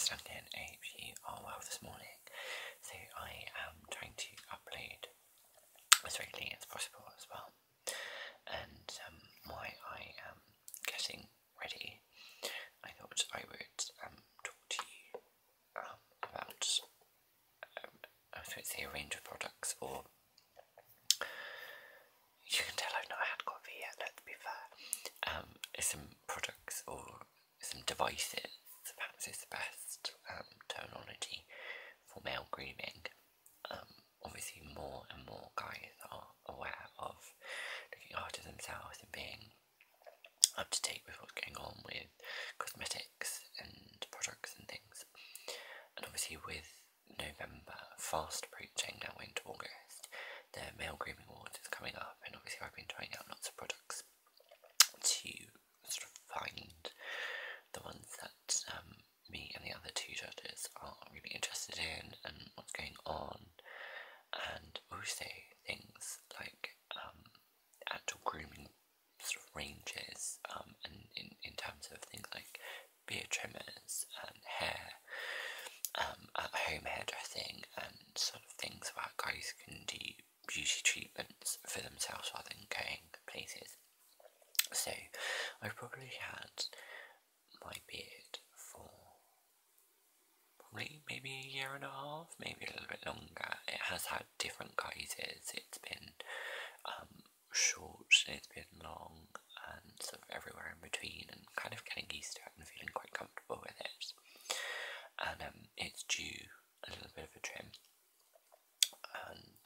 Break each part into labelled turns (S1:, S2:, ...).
S1: Lewis-duncan. I hope you are well this morning. So I am trying to upload as regularly as possible as well. And while I am getting ready, I thought I would talk to you about, I was going to say a range of products, or you can tell I've not had coffee yet, let's be fair. Some products or some devices, perhaps is the best terminology for male grooming. Obviously more and more guys are aware of looking after themselves and being up to date with what's going on with cosmetics and products and things. And obviously with November fast approaching, now into August, the Male Grooming Awards is coming up, and obviously I've been trying out lots of products to sort of find the ones that me and the other two judges are really interested in and what's going on, and also things like actual grooming sort of ranges, and in terms of things like beard trimmers and hair, at-home hairdressing, and sort of things where guys can do beauty treatments for themselves rather than going places. So I've probably had my beard for probably maybe a year and a half, maybe a little bit longer. It has had different guises. It's been short, it's been long, and sort of everywhere in between, and kind of getting used to it and feeling quite comfortable with it. And it's due a little bit of a trim, and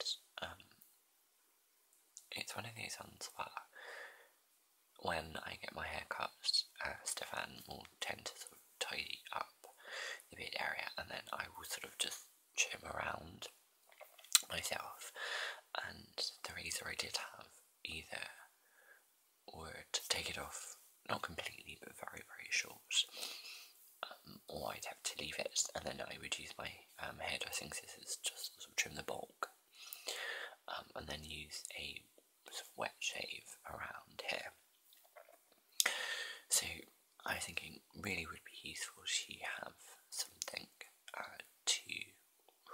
S1: it's one of these ones where when I get my hair cut, Stefan will tend to sort of tidy up the beard area, and then I will sort of just trim around myself. And the razor I did have either would take it off, not completely, but very, very short, or I'd have to leave it, and then I would use my hairdressing scissors just to sort of trim the bulk, and then use a sort of wet shave around here. So I was thinking really would be useful to have something to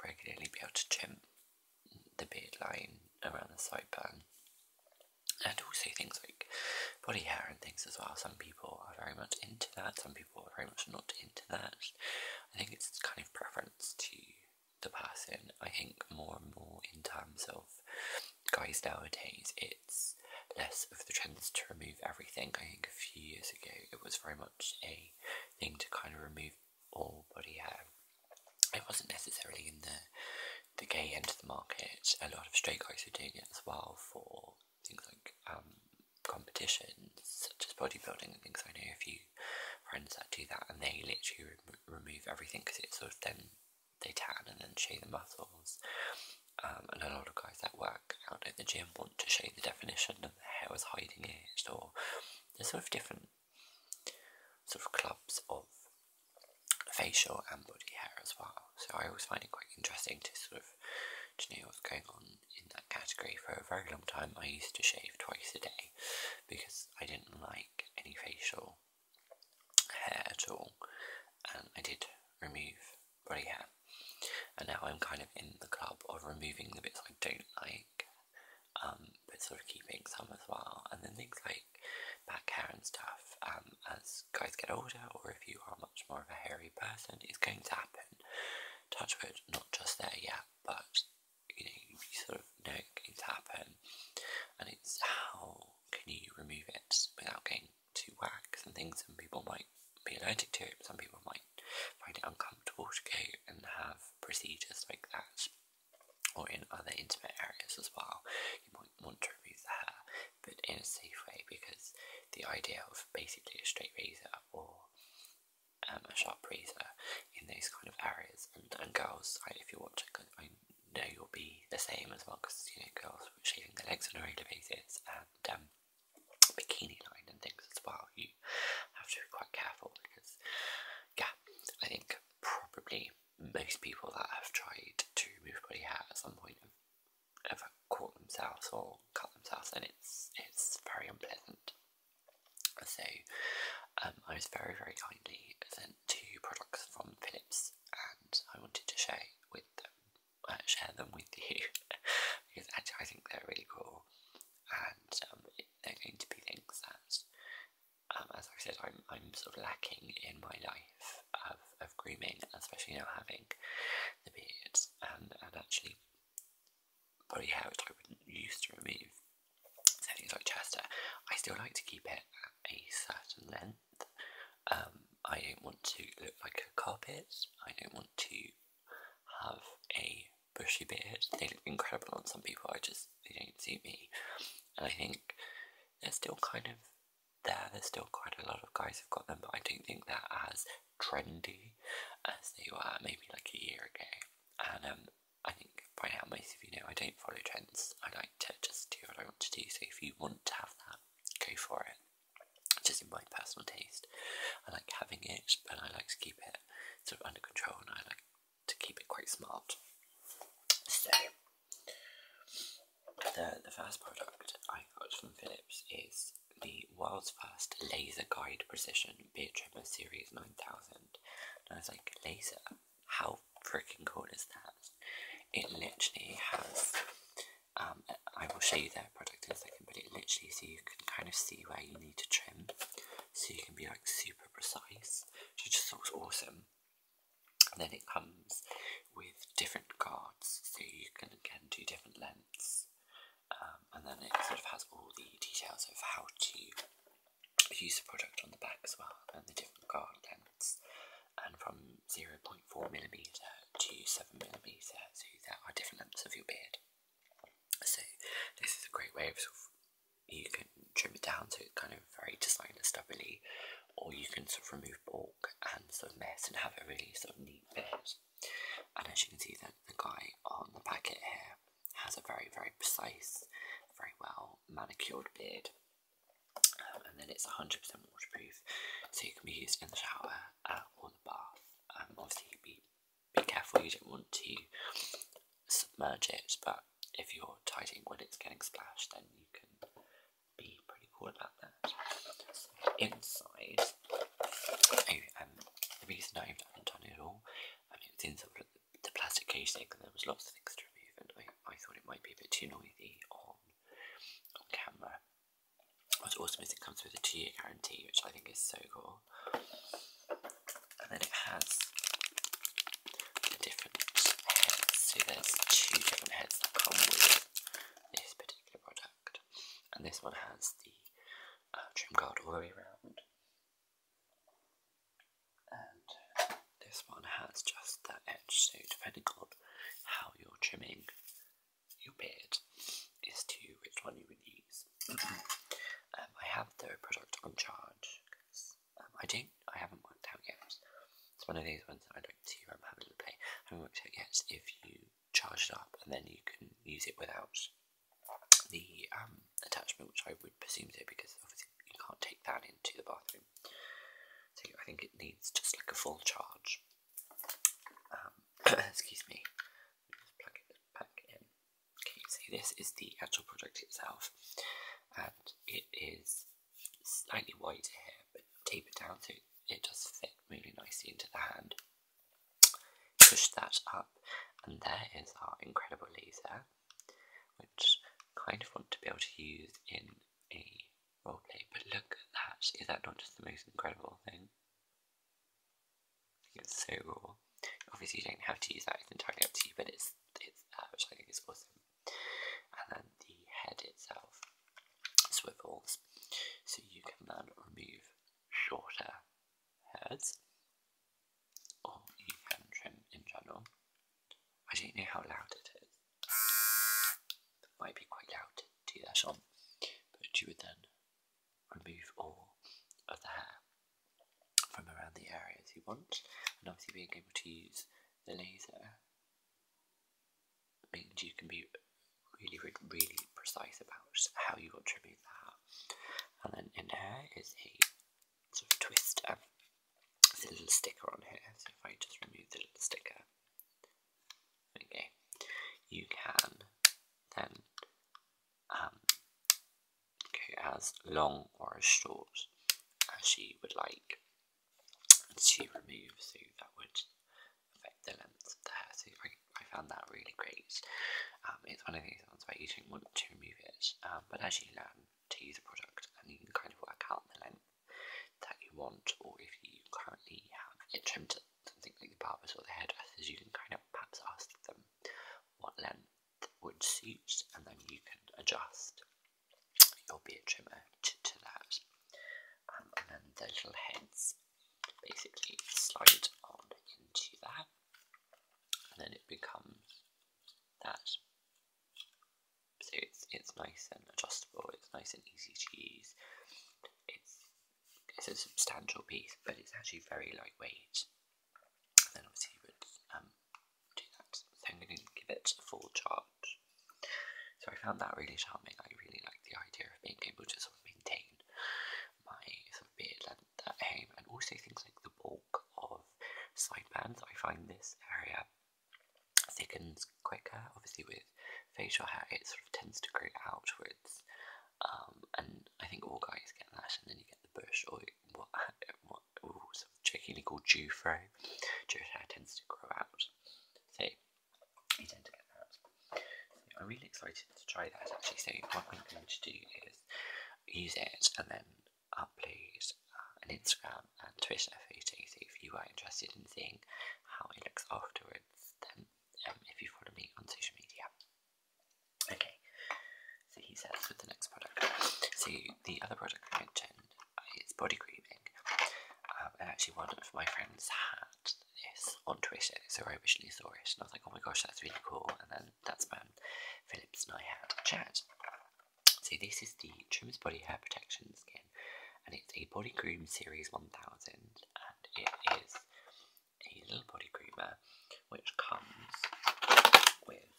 S1: regularly be able to trim the beard line around the sideburn, and also things like body hair and things as well. Some people are very much into that, some people are very much not into that. I think it's kind of preference to the person. I think more and more in terms of guys nowadays, it's less of the trends to remove everything. I think a few years ago it was very much a thing to kind of remove all body hair. It wasn't necessarily in the gay end of the market. A lot of straight guys were doing it as well for things like competitions such as bodybuilding and things. I know a few friends that do that, and they literally remove everything because it's sort of then they tan and then show the muscles. And a lot of guys that work out at the gym want to show the definition and the hair was hiding it, or there's sort of different sort of clubs of facial and body hair as well. So I always find it quite interesting to sort of know what's going on in that category. For a very long time I used to shave twice a day because I didn't like any facial hair at all, and I did remove body hair. And now I'm kind of in the club of removing the bits I don't like, but sort of keeping some as well. And then things like back hair and stuff, as guys get older, or if you are much more of a hairy person, it's going to happen. Touch wood, not just there yet, but you sort of know it's going to happen. And it's how can you remove it without getting to wax and things. Some people might be allergic to it, but some people might find it uncomfortable to go and have procedures like that, or in other intimate areas as well. You might want to remove the hair, but in a safe way, because the idea of basically a straight razor or a sharp razor in those kind of areas, and girls, if you're watching, I know you'll be the same as well, because girls shaving their legs on a regular basis, and bikini line and things as well, you have to be quite careful, because I think probably most people that have tried to remove body hair at some point have caught themselves or cut themselves, and it's very unpleasant. So I was very, very kindly sent 2 products from Philips to having the beard and actually body hair which I wouldn't use to remove. So things like chest hair, I still like to keep it at a certain length. I don't want to look like a carpet. I don't want to have a bushy beard. They look incredible on some people, they don't suit me. And I think they're still kind of there. There's still quite a lot of guys who've got them, but I don't think they're as trendy as they were maybe like a year ago. And I think by now most of you know I don't follow trends. I like to just do what I want to do. So if you want to have that, go for it. Just in my personal taste, I like having it, but I like to keep it sort of under control, and I like to keep it quite smart. So the first product I got from Philips is the world's first laser guide precision beard trimmer series 9000. And I was like, laser? How freaking cool is that? It literally has, I will show you their product in a second, but it literally, so you can kind of see where you need to trim, so you can be like super precise, which I just thought was awesome. And then it comes with different guards, so you can again do different lengths. And then it sort of has all the details of how to use the product on the back as well, and the different guard lengths, and from 0.4mm to 7mm, so there are different lengths of your beard. So this is a great way of you can trim it down so it's kind of very designer stubbly, or you can sort of remove bulk and sort of mess and have a really sort of neat beard. And as you can see, that the guy on the packet here has a very, very precise, very well manicured beard, and then it's 100% waterproof, so you can be used in the shower or the bath. Obviously be careful, you don't want to submerge it, but if you're tidying when it's getting splashed, then you can be pretty cool about that. So inside, the reason I haven't done it all, it's in sort of the plastic casing, and there was lots of things to remove, and I thought it might be a bit too noisy on camera. What's awesome is it comes with a 2-year guarantee, which I think is so cool. And then it has the different heads, so there's 2 different heads that come with this particular product. And this one has the trim guard all the way around, and this one has just that edge, so depending on how you're trimming your beard is to which one you would use. I have the product on charge because I haven't worked out yet. It's one of these ones that I'd like to have a little play. I haven't worked out yet if you charge it up and then you can use it without the attachment, which I would presume so, because obviously you can't take that into the bathroom. So I think it needs just like a full charge. Excuse me. Just plug it back in. Okay, so this is the actual product itself, and it is slightly wider here, but tapered down so it does fit really nicely into the hand. Push that up, and there is our incredible laser, which I kind of want to be able to use in a roleplay. But look at that! Is that not just the most incredible thing? I think it's so cool. Obviously, you don't have to use that; it's entirely up to you. But it's that, which I think is awesome. And then the head itself swivels, so you can then remove shorter hairs, or you can trim in general. I don't know how loud it is. It might be quite loud to do that on, but you would then remove all of the hair from around the areas you want, and obviously being able to use the laser means you can be really, really precise about how you want to remove the hair. And then in here is a sort of twister. There's a little sticker on here, so if I just remove the little sticker, okay, you can then go as long or as short as you would like to remove, so that would affect the length of the hair. So I found that really great. It's one of these ones where you don't want to remove it, but as you learn to use a product, and you can kind of work out the length that you want, or if you currently have it trimmed at something like the barber or the hairdressers, you can kind of perhaps ask them what length would suit, and then you can adjust your beard trimmer to that. And then the little heads basically slide on into that, and then it becomes that. So it's nice and adjustable, it's nice and easy to use. It's a substantial piece, but it's actually very lightweight. And then obviously you would do that. So I'm going to give it a full charge. So I found that really charming. I really like the idea of being able to sort of maintain my sort of beard length at home, and also things like the bulk of sidebands. I find this area thickens quicker. Obviously with facial hair it sort of tends to grow outwards, and I think all guys get that, and then you get the bush, or what sort of jokingly called Jew fro. Jewish hair tends to grow out, so you tend to get that. So I'm really excited to try that actually. So what I'm going to do is use it and then upload an Instagram and Twitter photo. So if you are interested in seeing how it looks afterwards, then if you follow me on social media. Okay, so he says with the next product. So the other product I mentioned is body grooming, and actually one of my friends had this on Twitter, so I originally saw it and I was like, oh my gosh, that's really cool, and then that's when Phillips and I had a chat. So this is the Trimmers Body Hair Protection Skin, and it's a Body Groom Series 1000, and it is a little body groomer which comes with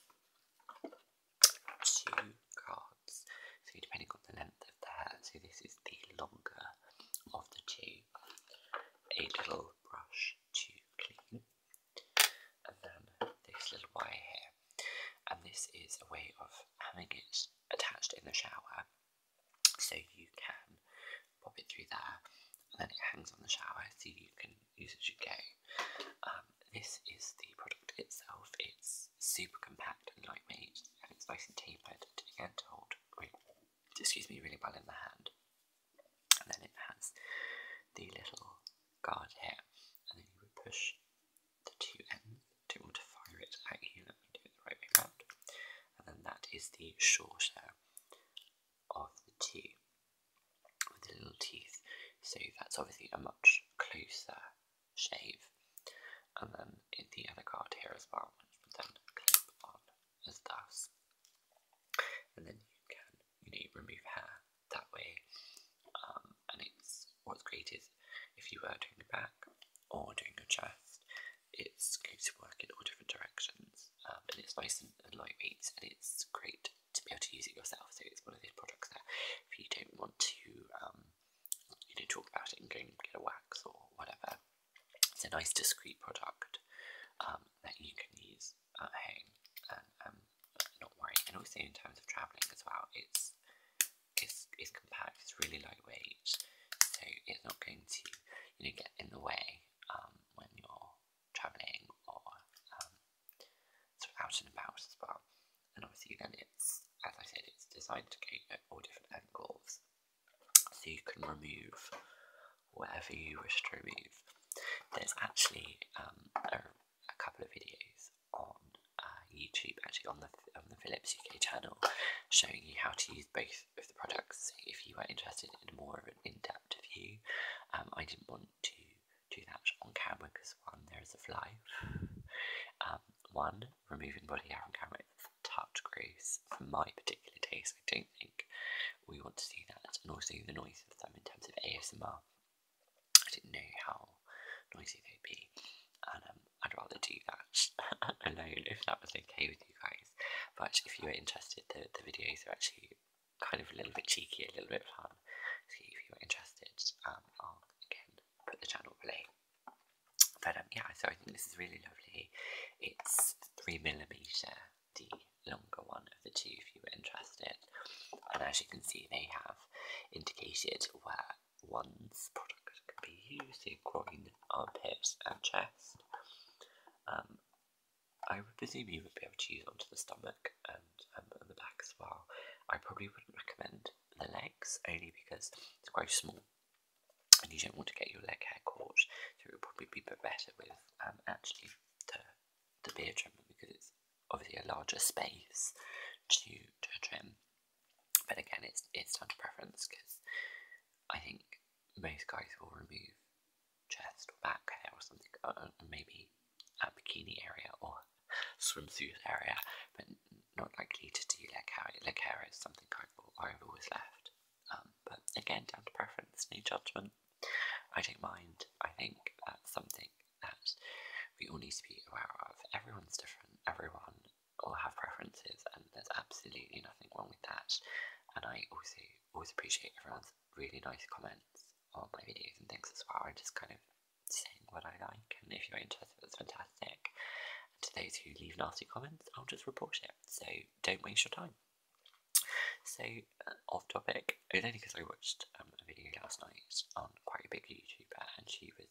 S1: 2 cards, so depending on the length of the hair. So this is the longer of the 2, a little brush to clean, and then this little wire here, and this is a way of having it attached in the shower, so you can pop it through there, and then it hangs on the shower, so you can use it as you go. This is the product itself. It's super compact and lightweight, and it's nice and tapered to get to hold really well in the hand. And then it has the little guard here, and then you would push the 2 ends to be able to fire it at you. Let me do it the right way around. And then that is the shorter of the 2 with the little teeth. So that's obviously a much closer shave. And then in the other card here as well, which would then clip on as thus. And then you can, remove hair that way. And what's great is if you were doing your back or doing your chest, it's going to work in all different directions. And it's nice and lightweight, and it's great to be able to use it yourself. So it's one of those products that if you don't want to, talk about it and go and get a wax or whatever, it's a nice discreet product that you can use at home and not worry. And also in terms of travelling as well, it's compact, it's really lightweight, so it's not going to get in the way when you're travelling or sort of out and about as well. And obviously then it's, as I said, it's designed to go at all different angles, so you can remove whatever you wish to remove. There's actually a couple of videos on YouTube, actually on the Philips UK channel, showing you how to use both of the products. So if you were interested in more of an in-depth view, I didn't want to do that on camera because one, there is a fly. One, removing body hair on camera is a touch gross for my particular taste. I don't think we want to see that, and also the noise of them in terms of ASMR. I didn't know how noisy they'd be, and I'd rather do that alone if that was okay with you guys. But if you were interested, the videos are actually kind of a little bit cheeky, a little bit fun. So if you were interested, I'll again put the channel below. But yeah, so I think this is really lovely. It's 3mm, the longer one of the 2 if you were interested. And as you can see, they have indicated where one's product can be used, so groin, armpit and chest. I would presume you would be able to use it onto the stomach and the back as well. I probably wouldn't recommend the legs, only because it's quite small and you don't want to get your leg hair caught, so it would probably be better with actually the beard trimmer, because it's obviously a larger space to trim. But again, it's down to preference, because I think most guys will remove chest or back hair or something, maybe a bikini area or swimsuit area, but not likely to do leg hair. Leg hair is something I've always left. But again, down to preference, no judgment. I don't mind. I think that's something that we all need to be aware of. Everyone's different. Everyone will have preferences, and there's absolutely nothing wrong with that. And I also always appreciate everyone's really nice comments on my videos and things as well. I'm just kind of saying what I like, and if you're interested, that's fantastic. And to those who leave nasty comments, I'll just report it. So don't waste your time. So, off topic, it's only because I watched a video last night on quite a big YouTuber, and she was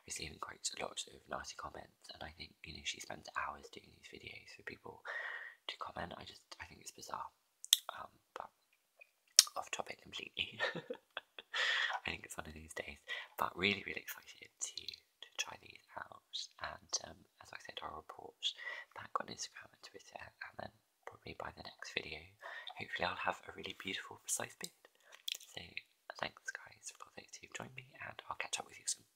S1: receiving quite a lot of nasty comments, and I think, she spends hours doing these videos for people to comment. I think it's bizarre. But off topic completely. I think it's one of these days, but really, really excited to try these out, and as I said, I'll report back on Instagram and Twitter, and then probably by the next video, hopefully I'll have a really beautiful, precise beard. So thanks guys for those who've joined me, and I'll catch up with you soon.